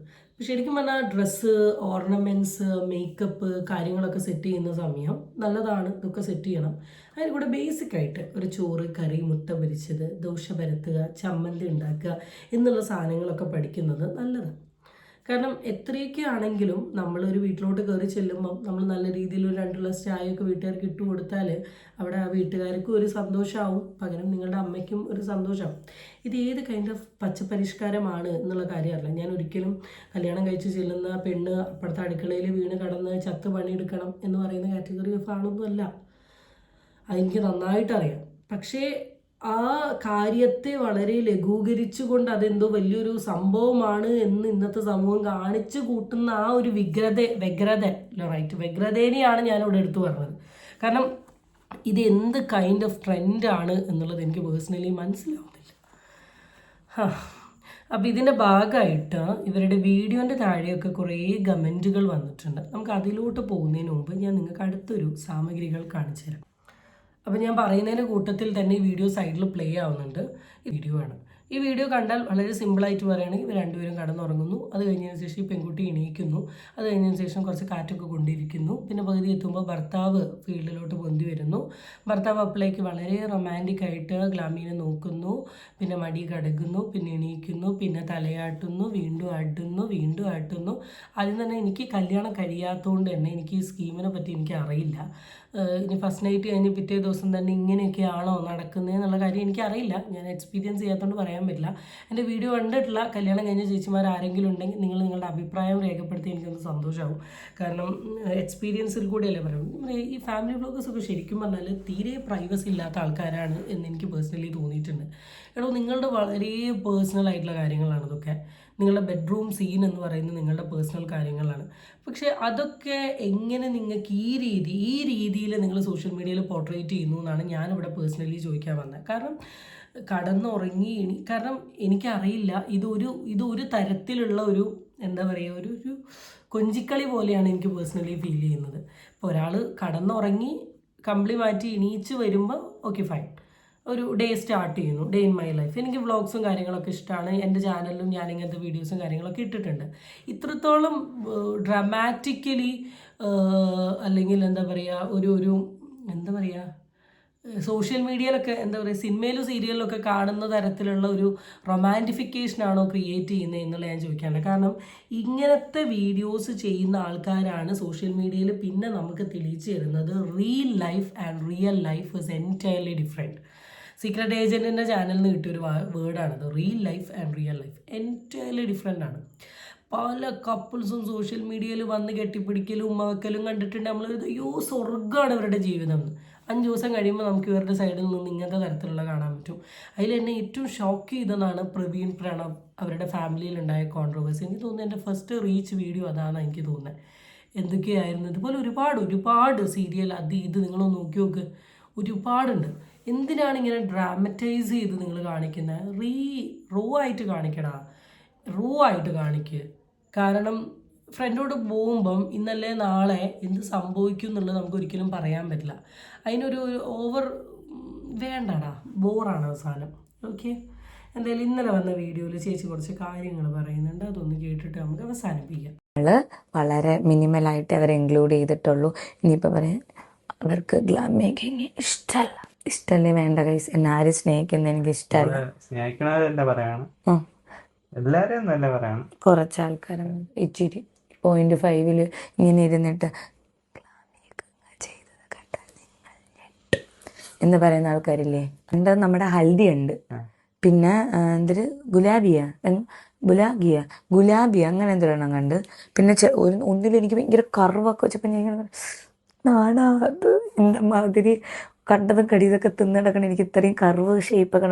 ശരിക്കും പറഞ്ഞാൽ ഡ്രസ്സ്, ഓർണമെൻറ്റ്സ്, മേക്കപ്പ് കാര്യങ്ങളൊക്കെ സെറ്റ് ചെയ്യുന്ന സമയം നല്ലതാണ്, ഇതൊക്കെ സെറ്റ് ചെയ്യണം. അതിന് കൂടെ ബേസിക്കായിട്ട് ഒരു ചോറ്, കറി, മുട്ട പൊരിച്ചത്, ദോശ പരത്തുക, ചമ്മന്തി ഉണ്ടാക്കുക എന്നുള്ള സാധനങ്ങളൊക്കെ പഠിക്കുന്നത് നല്ലതാണ്. കാരണം എത്രയൊക്കെ ആണെങ്കിലും നമ്മളൊരു വീട്ടിലോട്ട് കയറി ചെല്ലുമ്പം നമ്മൾ നല്ല രീതിയിൽ ഒരു 2 ഗ്ലാസ് ചായയൊക്കെ വീട്ടുകാർക്ക് ഇട്ട് കൊടുത്താൽ അവിടെ ആ വീട്ടുകാർക്കും ഒരു സന്തോഷമാവും, പകരം നിങ്ങളുടെ അമ്മയ്ക്കും ഒരു സന്തോഷമാവും. ഇത് ഏത് കൈൻഡ് ഓഫ് പച്ചപരിഷ്കാരമാണ് എന്നുള്ള കാര്യമല്ല. ഞാൻ ഒരിക്കലും കല്യാണം കഴിച്ച് ചെല്ലുന്ന പെണ്ണ് അപ്പുറത്തെ അടുക്കളയിൽ വീണ് കടന്ന് ചത്ത് പണിയെടുക്കണം എന്ന് പറയുന്ന കാറ്റഗറി ഓഫ് ആളൊന്നുമല്ല. അതെനിക്ക് നന്നായിട്ടറിയാം. പക്ഷേ ആ കാര്യത്തെ വളരെ ലഘൂകരിച്ചുകൊണ്ട് അതെന്തോ വലിയൊരു സംഭവമാണ് എന്ന് ഇന്നത്തെ സമൂഹം കാണിച്ചു കൂട്ടുന്ന ആ ഒരു വ്യഗ്രതേനെയാണ് ഞാനിവിടെ എടുത്തു പറഞ്ഞത്. കാരണം ഇത് എന്ത് കൈൻഡ് ഓഫ് ട്രെൻഡാണ് എന്നുള്ളത് എനിക്ക് പേഴ്സണലി മനസ്സിലാവുന്നില്ല. അപ്പോൾ ഇതിൻ്റെ ഭാഗമായിട്ട് ഇവരുടെ വീഡിയോൻ്റെ താഴെയൊക്കെ കുറേ കമൻറ്റുകൾ വന്നിട്ടുണ്ട്. നമുക്ക് അതിലോട്ട് പോകുന്നതിന് മുമ്പ് ഞാൻ നിങ്ങൾക്ക് അടുത്തൊരു സാമഗ്രികൾ കാണിച്ചു തരാം. അപ്പോൾ ഞാൻ പറയുന്നതിൻ്റെ കൂട്ടത്തിൽ തന്നെ ഈ വീഡിയോ സൈഡിൽ പ്ലേ ആവുന്നുണ്ട്. വീഡിയോ ആണ്. ഈ വീഡിയോ കണ്ടാൽ വളരെ സിമ്പിളായിട്ട് പറയുകയാണെങ്കിൽ ഇവർ രണ്ടുപേരും കടന്നുറങ്ങുന്നു. അത് കഴിഞ്ഞതിന് ശേഷം ഈ പെൺകുട്ടി എണീക്കുന്നു. അത് കഴിഞ്ഞതിന് ശേഷം കുറച്ച് കാറ്റൊക്കെ കൊണ്ടിരിക്കുന്നു. പിന്നെ പകുതി എത്തുമ്പോൾ ഭർത്താവ് ഫീൽഡിലോട്ട് പൊന്തി വരുന്നു. ഭർത്താവ് അപ്പോഴേക്ക് വളരെ റൊമാൻറ്റിക് ആയിട്ട് ഗ്ലാമീനെ നോക്കുന്നു. പിന്നെ മടി കടകുന്നു, പിന്നെ എണീക്കുന്നു, പിന്നെ തലയാട്ടുന്നു, വീണ്ടും ആട്ടുന്നു, വീണ്ടും ആട്ടുന്നു. ആദ്യം തന്നെ എനിക്ക് കല്യാണം കഴിയാത്തതുകൊണ്ട് തന്നെ എനിക്ക് ഈ സ്കീമിനെ പറ്റി എനിക്ക് അറിയില്ല. ഇനി ഫസ്റ്റ് നൈറ്റ് കഴിഞ്ഞ് പിറ്റേ ദിവസം തന്നെ ഇങ്ങനെയൊക്കെയാണോ നടക്കുന്നത് എന്നുള്ള കാര്യം എനിക്കറിയില്ല. ഞാൻ എക്സ്പീരിയൻസ് ചെയ്യാത്തതുകൊണ്ട് പറയാൻ പറ്റില്ല. എൻ്റെ വീഡിയോ കണ്ടിട്ടുള്ള കല്യാണം കഴിഞ്ഞ ചേച്ചിമാർ ആരെങ്കിലും ഉണ്ടെങ്കിൽ നിങ്ങൾ നിങ്ങളുടെ അഭിപ്രായം രേഖപ്പെടുത്തി എനിക്കൊന്ന് സന്തോഷമാവും. കാരണം എക്സ്പീരിയൻസിൽ കൂടെയല്ലേ പറയും. ഈ ഫാമിലി വ്ളോഗേഴ്സൊക്കെ ശരിക്കും പറഞ്ഞാൽ തീരെ പ്രൈവസി ഇല്ലാത്ത ആൾക്കാരാണ് എന്ന് എനിക്ക് പേഴ്സണലി തോന്നിയിട്ടുണ്ട്. നിങ്ങളുടെ വളരെ പേഴ്സണൽ ആയിട്ടുള്ള കാര്യങ്ങളാണ് ഇതൊക്കെ. നിങ്ങളുടെ ബെഡ്റൂം സീൻ എന്ന് പറയുന്നത് നിങ്ങളുടെ പേഴ്സണൽ കാര്യങ്ങളാണ്. പക്ഷേ അതൊക്കെ എങ്ങനെ നിങ്ങൾക്ക് ഈ രീതിയിൽ നിങ്ങൾ സോഷ്യൽ മീഡിയയിൽ പോർട്രേറ്റ് ചെയ്യുന്നു എന്നാണ് ഞാനിവിടെ പേഴ്സണലി ചോദിക്കാൻ വന്നത്. കാരണം കടന്നുറങ്ങി കാരണം എനിക്കറിയില്ല, ഇതൊരു തരത്തിലുള്ള ഒരു എന്താ പറയുക, ഒരു കൊഞ്ചിക്കളി പോലെയാണ് എനിക്ക് പേഴ്സണലി ഫീൽ ചെയ്യുന്നത്. ഇപ്പോൾ ഒരാൾ കടന്നുറങ്ങി കമ്പിളി മാറ്റി എണീച്ച് വരുമ്പോൾ ഓക്കെ ഫൈൻ, ഒരു ഡേ സ്റ്റാർട്ട് ചെയ്യുന്നു, ഡേ ഇൻ മൈ ലൈഫ്. എനിക്ക് വ്ളോഗ്സും കാര്യങ്ങളൊക്കെ ഇഷ്ടമാണ്. എൻ്റെ ചാനലിലും ഞാൻ ഇങ്ങനത്തെ വീഡിയോസും കാര്യങ്ങളൊക്കെ ഇട്ടിട്ടുണ്ട്. ഇത്രത്തോളം ഡ്രാമാറ്റിക്കലി അല്ലെങ്കിൽ എന്താ പറയുക, ഒരു എന്താ പറയുക, സോഷ്യൽ മീഡിയയിലൊക്കെ എന്താ പറയുക, സിനിമയിലും സീരിയലിലൊക്കെ കാണുന്ന തരത്തിലുള്ള ഒരു റൊമാൻറ്റിഫിക്കേഷനാണോ ക്രിയേറ്റ് ചെയ്യുന്നത് എന്നുള്ള ഞാൻ ചോദിക്കാറുണ്ട്. കാരണം ഇങ്ങനത്തെ വീഡിയോസ് ചെയ്യുന്ന ആൾക്കാരാണ് സോഷ്യൽ മീഡിയയിൽ പിന്നെ നമുക്ക് തെളിയിച്ചു തരുന്നത് real life and real life is entirely different. Secret ഏജൻറ്റിൻ്റെ ചാനലിൽ നിന്ന് കിട്ടിയൊരു വേർഡാണത്. Real life and real life entirely different ആണ്. പല കപ്പിൾസും സോഷ്യൽ മീഡിയയിൽ വന്ന് കെട്ടിപ്പിടിക്കലും ഉമ്മ വെക്കലും കണ്ടിട്ടുണ്ട്. നമ്മൾ അയ്യോ സ്വർഗ്ഗമാണ് ഇവരുടെ ജീവിതം എന്ന്. 5 ദിവസം കഴിയുമ്പോൾ നമുക്ക് ഇവരുടെ സൈഡിൽ നിന്ന് ഇങ്ങനത്തെ തരത്തിലുള്ള കാണാൻ പറ്റും. അതിൽ എന്നെ ഏറ്റവും ഷോക്ക് ചെയ്തതാണ് പ്രവീൺ പ്രണവ് അവരുടെ ഫാമിലിയിലുണ്ടായ കോൺട്രവേഴ്സി. എനിക്ക് തോന്നുന്നു എൻ്റെ ഫസ്റ്റ് റീച്ച് വീഡിയോ അതാണ് എനിക്ക് തോന്നുന്നത്. എന്തൊക്കെയായിരുന്നു ഇതുപോലെ ഒരുപാട് സീരിയൽ ഇത് നിങ്ങളൊന്ന് നോക്കി നോക്ക്, ഒരുപാടുണ്ട്. എന്തിനാണ് ഇങ്ങനെ ഡ്രാമറ്റൈസ് ചെയ്ത് നിങ്ങൾ കാണിക്കുന്നത്? റോ ആയിട്ട് കാണിക്കടാ, റോ ആയിട്ട് കാണിക്കുക. കാരണം ഫ്രണ്ടോട് പോകുമ്പം ഇന്നല്ലേ നാളെ എന്ത് സംഭവിക്കും എന്നുള്ളത് നമുക്ക് ഒരിക്കലും പറയാൻ പറ്റില്ല. അതിനൊരു ഓവർ വേണ്ടടാ, ബോറാണ് അവസാനം. ഓക്കെ, എന്തായാലും ഇന്നലെ വന്ന വീഡിയോയിൽ ചേച്ചി കുറച്ച് കാര്യങ്ങൾ പറയുന്നുണ്ട്, അതൊന്ന് കേട്ടിട്ട് നമുക്ക് അവസാനിപ്പിക്കാം. വളരെ മിനിമലായിട്ട് അവരെ ഇൻക്ലൂഡ് ചെയ്തിട്ടുള്ളൂ. ഇനിയിപ്പോൾ പറയാൻ അവർക്ക് ഗ്ലാം മേക്കിങ് ഇഷ്ടമല്ലേ വേണ്ട കൈസ്. എന്നെ ആരും സ്നേഹിക്കുന്ന എനിക്ക് ഇഷ്ടമല്ല. സ്നേഹിക്കണതല്ല പറയാണ്, എല്ലാരും നല്ല പറയാണ്. കുറച്ച് ആൾക്കാരാണ് ഇച്ചിരി 0.5 ഇങ്ങനെ ഇരുന്നിട്ട് ചെയ്തത് കേട്ടാ നിങ്ങൾ ഞെട്ടും എന്ന് പറയുന്ന ആൾക്കാരില്ലേ. എൻ്റെ നമ്മുടെ ഹൽദി ഉണ്ട്, പിന്നെ എന്തൊരു ഗുലാബിയ അങ്ങനെ എന്തൊരെണ്ണം കണ്ട്. പിന്നെ ഒന്നിലെനിക്ക് ഭയങ്കര കർവൊക്കെ വെച്ചപ്പോൾ ഞാൻ ഇങ്ങനെ നാടാത് എൻ്റെ മാതിരി കണ്ടതും കടിയതൊക്കെ തിന്നിടക്കണം, എനിക്ക് ഇത്രയും കർവ് ഷേപ്പൊക്കെ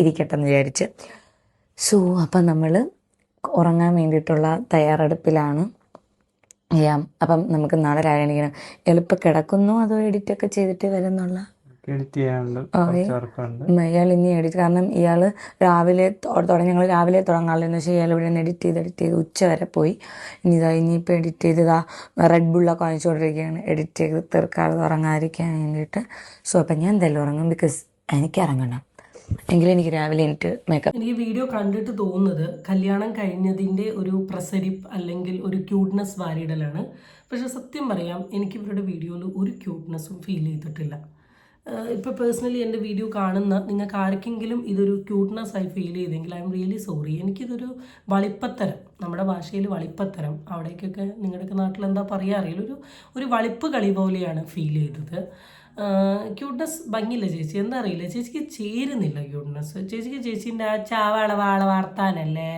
ഇരിക്കട്ടെ എന്ന് വിചാരിച്ച്. സോ അപ്പം നമ്മൾ ഉറങ്ങാൻ വേണ്ടിയിട്ടുള്ള തയ്യാറെടുപ്പിലാണ്. അപ്പം നമുക്ക് നാളെ രാവിലെ എണീക്കണം. എളുപ്പം കിടക്കുന്നു അതോ എഡിറ്റൊക്കെ ചെയ്തിട്ട് വരുന്നുള്ള ഇയാൾ ഇനി എഡിറ്റ്, കാരണം ഇയാൾ രാവിലെ ഞങ്ങൾ രാവിലെ തുടങ്ങാമെന്ന് വെച്ചാൽ ഇയാൾ ഇവിടെ നിന്ന് എഡിറ്റ് ചെയ്ത് ഉച്ച വരെ പോയി. ഇനിയിപ്പോൾ എഡിറ്റ് ചെയ്തതാ റെഡ് ബുള്ളൊക്കെ വാങ്ങിച്ചുകൊണ്ടിരിക്കുകയാണ്, എഡിറ്റ് ചെയ്ത് തീർക്കാതെ ഉറങ്ങാതിരിക്കാൻ വേണ്ടിയിട്ട്. സോ അപ്പം ഞാൻ എന്തായാലും ഉറങ്ങും, ബിക്കോസ് എനിക്ക് ഇറങ്ങണം, എങ്കിലും എനിക്ക് രാവിലെ മേക്കപ്പ്. എനിക്ക് വീഡിയോ കണ്ടിട്ട് തോന്നുന്നത് കല്യാണം കഴിഞ്ഞതിൻ്റെ ഒരു പ്രസരിപ്പ് അല്ലെങ്കിൽ ഒരു ക്യൂട്ട്നെസ് വാരിയിടലാണ്. പക്ഷെ സത്യം പറയാം, എനിക്ക് ഇവരുടെ വീഡിയോയിൽ ഒരു ക്യൂട്ട്നെസ്സും ഫീൽ ചെയ്തിട്ടില്ല. ഇപ്പോൾ പേഴ്സണലി എൻ്റെ വീഡിയോ കാണുന്ന നിങ്ങൾക്ക് ആർക്കെങ്കിലും ഇതൊരു ക്യൂട്ട്നെസ് ആയി ഫീൽ ചെയ്തെങ്കിൽ ഐ എം റിയലി സോറി. എനിക്കിതൊരു വളിപ്പത്തരം, നമ്മുടെ ഭാഷയിൽ വളിപ്പത്തരം, അവിടേക്കൊക്കെ നിങ്ങളുടെയൊക്കെ നാട്ടിൽ എന്താ പറയുക അറിയില്ല, ഒരു വളിപ്പ് കളി പോലെയാണ് ഫീൽ ചെയ്തത്. ക്യൂട്ട്നെസ് ഭംഗിയില്ല ചേച്ചി, എന്താ അറിയില്ല, ചേച്ചിക്ക് ചേരുന്നില്ല ക്യൂട്ട്നെസ്. ചേച്ചീൻ്റെ ആ ചാവാള വർത്താനല്ലേ,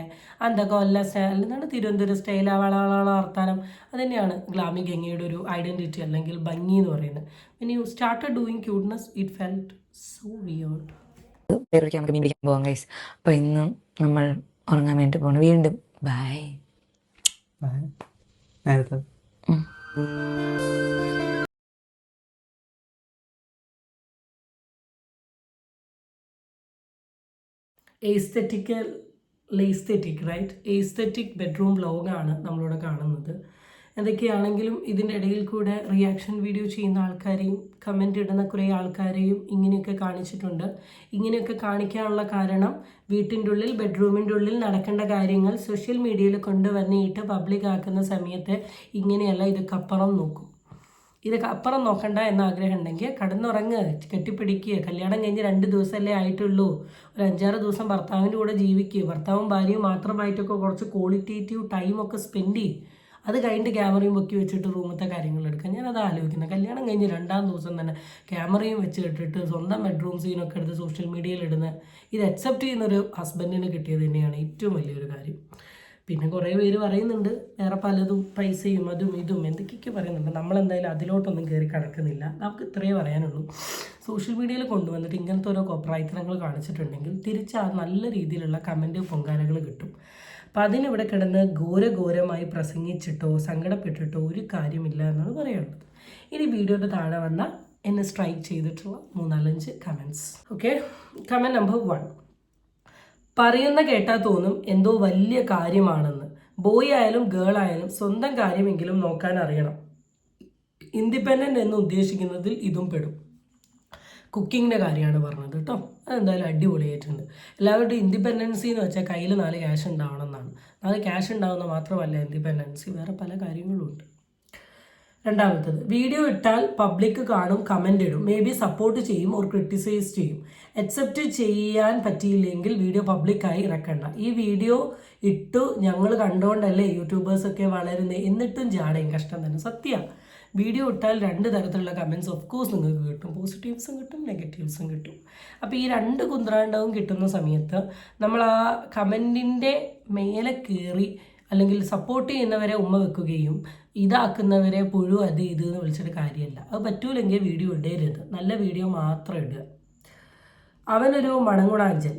എന്താ കൊല്ല സ്റ്റൈൽ എന്താണ് തിരുവനന്തപുരം സ്റ്റൈൽ, ആ വള വർത്താനം, അത് തന്നെയാണ് ഗ്ലാമി ഗംഗയുടെ ഒരു ഐഡൻറ്റിറ്റി അല്ലെങ്കിൽ ഭംഗി എന്ന് പറയുന്നത്. when you started doing cuteness it felt so weird. മീൻ പിടിക്കാൻ പോകാം ഗൈസ്. അപ്പോൾ ഇന്ന് നമ്മൾ ഉറങ്ങാൻ വേണ്ടി പോകണം. വീണ്ടും ബൈ. എസ്തെറ്റിക് ബെഡ്റൂം വ്ലോഗാണ് നമ്മളിവിടെ കാണുന്നത്. എന്തൊക്കെയാണെങ്കിലും ഇതിൻ്റെ ഇടയിൽ കൂടെ റിയാക്ഷൻ വീഡിയോ ചെയ്യുന്ന ആൾക്കാരെയും കമൻ്റ് ഇടുന്ന കുറേ ആൾക്കാരെയും ഇങ്ങനെയൊക്കെ കാണിച്ചിട്ടുണ്ട്. ഇങ്ങനെയൊക്കെ കാണിക്കാനുള്ള കാരണം വീട്ടിൻ്റെ ഉള്ളിൽ ബെഡ്റൂമിൻ്റെ ഉള്ളിൽ നടക്കേണ്ട കാര്യങ്ങൾ സോഷ്യൽ മീഡിയയിൽ കൊണ്ടുവന്നിട്ട് പബ്ലിക് ആക്കുന്ന സമയത്ത് ഇങ്ങനെയല്ല, ഇതൊക്കെ അപ്പുറം നോക്കും. ഇതൊക്കെ അപ്പുറം നോക്കണ്ട എന്ന ആഗ്രഹം ഉണ്ടെങ്കിൽ കടന്നുറങ്ങുക, കെട്ടിപ്പിടിക്കുക. കല്യാണം കഴിഞ്ഞ് 2 ദിവസമല്ലേ ആയിട്ടുള്ളൂ. ഒരു 5-6 ദിവസം ഭർത്താവിൻ്റെ കൂടെ ജീവിക്കുക. ഭർത്താവും ഭാര്യയും മാത്രമായിട്ടൊക്കെ കുറച്ച് ക്വാളിറ്റേറ്റീവ് ടൈമൊക്കെ സ്പെൻഡ് ചെയ്യും. അത് കഴിഞ്ഞിട്ട് ക്യാമറയും പൊക്കി വെച്ചിട്ട് റൂമത്തെ കാര്യങ്ങൾ എടുക്കുക. ഞാനത് ആലോചിക്കുന്നത്. കല്യാണം കഴിഞ്ഞ് 2-ാം ദിവസം തന്നെ ക്യാമറയും വെച്ച് ഇട്ടിട്ട് സ്വന്തം ബെഡ്റൂം സീനൊക്കെ എടുത്ത് സോഷ്യൽ മീഡിയയിൽ ഇടുന്ന ഇത് അക്സെപ്റ്റ് ചെയ്യുന്നൊരു ഹസ്ബൻഡിന് കിട്ടിയത് തന്നെയാണ് ഏറ്റവും വലിയൊരു കാര്യം. പിന്നെ കുറേ പേര് പറയുന്നുണ്ട് വേറെ പലതും, പൈസയും അതും ഇതും എന്തൊക്കെയൊക്കെ പറയുന്നുണ്ട്. നമ്മളെന്തായാലും അതിലോട്ടൊന്നും കയറി കിടക്കുന്നില്ല. നമുക്ക് ഇത്രയേ പറയാനുള്ളൂ. സോഷ്യൽ മീഡിയയിൽ കൊണ്ടുവന്നിട്ട് ഇങ്ങനത്തെ ഓരോ കോപ്രായത്തരങ്ങൾ കാണിച്ചിട്ടുണ്ടെങ്കിൽ തിരിച്ച് നല്ല രീതിയിലുള്ള കമൻറ്റ് പൊങ്കാലകൾ കിട്ടും. അപ്പം അതിനിവിടെ കിടന്ന് ഘോരമായി പ്രസംഗിച്ചിട്ടോ സങ്കടപ്പെട്ടിട്ടോ ഒരു കാര്യമില്ല എന്നാണ് പറയാനുള്ളത്. ഇനി വീഡിയോയുടെ താഴെ വന്ന എന്നെ സ്ട്രൈക്ക് ചെയ്തിട്ടുള്ള 3-4-5 കമൻറ്റ്സ്. Okay, comment number 1. പറയുന്ന കേട്ടാൽ തോന്നും എന്തോ വലിയ കാര്യമാണെന്ന്. ബോയ് ആയാലും ഗേൾ ആയാലും സ്വന്തം കാര്യമെങ്കിലും നോക്കാൻ അറിയണം. ഇൻഡിപെൻഡൻ്റ് എന്ന് ഉദ്ദേശിക്കുന്നതിൽ ഇതും പെടും. കുക്കിങ്ങിൻ്റെ കാര്യമാണ് പറഞ്ഞത് കേട്ടോ. അതെന്തായാലും അടിപൊളിയായിട്ടുണ്ട്. എല്ലാവരുടെയും ഇൻഡിപെൻഡൻസി എന്ന് വെച്ചാൽ കയ്യിൽ 4 ക്യാഷ് ഉണ്ടാവണം എന്നാണ്. 4 ക്യാഷ് ഉണ്ടാവുന്ന മാത്രമല്ല ഇൻഡിപെൻഡൻസി, വേറെ പല കാര്യങ്ങളും ഉണ്ട്. രണ്ടാമത്തത്, വീഡിയോ ഇട്ടാൽ പബ്ലിക് കാണും, കമൻ്റ് ഇടും, മേ ബി സപ്പോർട്ട് ചെയ്യും ഓർ ക്രിട്ടിസൈസ് ചെയ്യും. അക്സെപ്റ്റ് ചെയ്യാൻ പറ്റിയില്ലെങ്കിൽ വീഡിയോ പബ്ലിക്കായി ഇറക്കണ്ട. ഈ വീഡിയോ ഇട്ടു ഞങ്ങൾ കണ്ടുകൊണ്ടല്ലേ യൂട്യൂബേഴ്സൊക്കെ വളരുന്നത്, എന്നിട്ടും ജാടയും കഷ്ടം തന്നെ. സത്യമാണ്. വീഡിയോ ഇട്ടാൽ 2 തരത്തിലുള്ള കമൻറ്റ്സ് ഓഫ് കോഴ്സ് നിങ്ങൾക്ക് കിട്ടും. പോസിറ്റീവ്സും കിട്ടും, നെഗറ്റീവ്സും കിട്ടും. അപ്പോൾ ഈ 2 കുന്ത്രാണ്ടവും കിട്ടുന്ന സമയത്ത് നമ്മൾ ആ കമൻറ്റിൻ്റെ മേലെ കയറി അല്ലെങ്കിൽ സപ്പോർട്ട് ചെയ്യുന്നവരെ ഉമ്മ വെക്കുകയും ഇതാക്കുന്നവരെ പുഴു അത് ഇത് എന്ന് വിളിച്ചിട്ട് കാര്യമല്ല. അത് പറ്റൂലെങ്കിൽ വീഡിയോ ഇടരുത്. നല്ല വീഡിയോ മാത്രം ഇടുക. അവനൊരു മണങ്ങുണാഞ്ചൻ,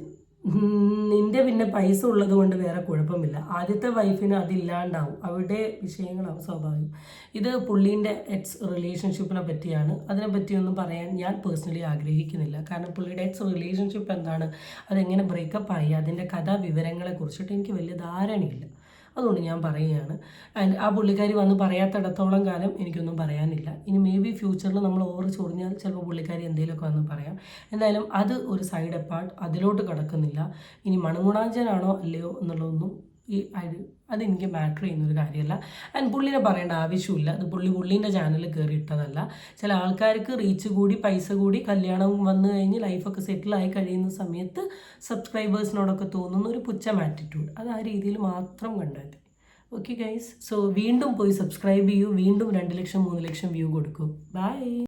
നിൻ്റെ പിന്നെ പൈസ ഉള്ളത് കൊണ്ട് വേറെ കുഴപ്പമില്ല. ആദ്യത്തെ വൈഫിന് അതില്ലാണ്ടാവും, അവിടെ വിഷയങ്ങളാവും സ്വാഭാവികം. ഇത് പുള്ളീൻ്റെ എക്സ് റിലേഷൻഷിപ്പിനെ പറ്റിയാണ്. അതിനെപ്പറ്റിയൊന്നും പറയാൻ ഞാൻ പേഴ്സണലി ആഗ്രഹിക്കുന്നില്ല. കാരണം പുള്ളിയുടെ എക്സ് റിലേഷൻഷിപ്പ് എന്താണ്, അതെങ്ങനെ ബ്രേക്കപ്പായി, അതിൻ്റെ കഥാവിവരങ്ങളെ കുറിച്ചിട്ട് എനിക്ക് വലിയ ധാരണയില്ല. അതുകൊണ്ട് ഞാൻ പറയുകയാണ്. ആൻഡ് ആ പുള്ളിക്കാരി വന്ന് പറയാത്തിടത്തോളം കാലം എനിക്കൊന്നും പറയാനില്ല. ഇനി മേ ബി ഫ്യൂച്ചറിൽ നമ്മൾ ഓവർ ചൊറിഞ്ഞാൽ ചിലപ്പോൾ പുള്ളിക്കാരി എന്തെങ്കിലുമൊക്കെ വന്ന് പറയാം. എന്തായാലും അത് ഒരു സൈഡ് അപ്പാർട്ട്, അതിലോട്ട് കിടക്കുന്നില്ല. ഇനി മണങ്ങുണാഞ്ചനാണോ അല്ലയോ എന്നുള്ളതൊന്നും അതെനിക്ക് മാറ്റർ ചെയ്യുന്നൊരു കാര്യമല്ല. ആൻഡ് പുള്ളിനെ പറയേണ്ട ആവശ്യമില്ല. അത് പുള്ളീൻ്റെ ചാനലിൽ കയറി ഇട്ടതല്ല. ചില ആൾക്കാർക്ക് റീച്ച് കൂടി പൈസ കൂടി കല്യാണം വന്നു കഴിഞ്ഞ് ലൈഫൊക്കെ സെറ്റിലായി കഴിയുന്ന സമയത്ത് സബ്സ്ക്രൈബേഴ്സിനോടൊക്കെ തോന്നുന്ന ഒരു പുച്ഛം ആറ്റിറ്റ്യൂഡ്, അത് ആ രീതിയിൽ മാത്രം കണ്ടാൽ. ഓക്കെ ഗൈസ്, സോ വീണ്ടും പോയി സബ്സ്ക്രൈബ് ചെയ്യൂ. വീണ്ടും 2 ലക്ഷം 3 ലക്ഷം വ്യൂ കൊടുക്കൂ. ബൈ.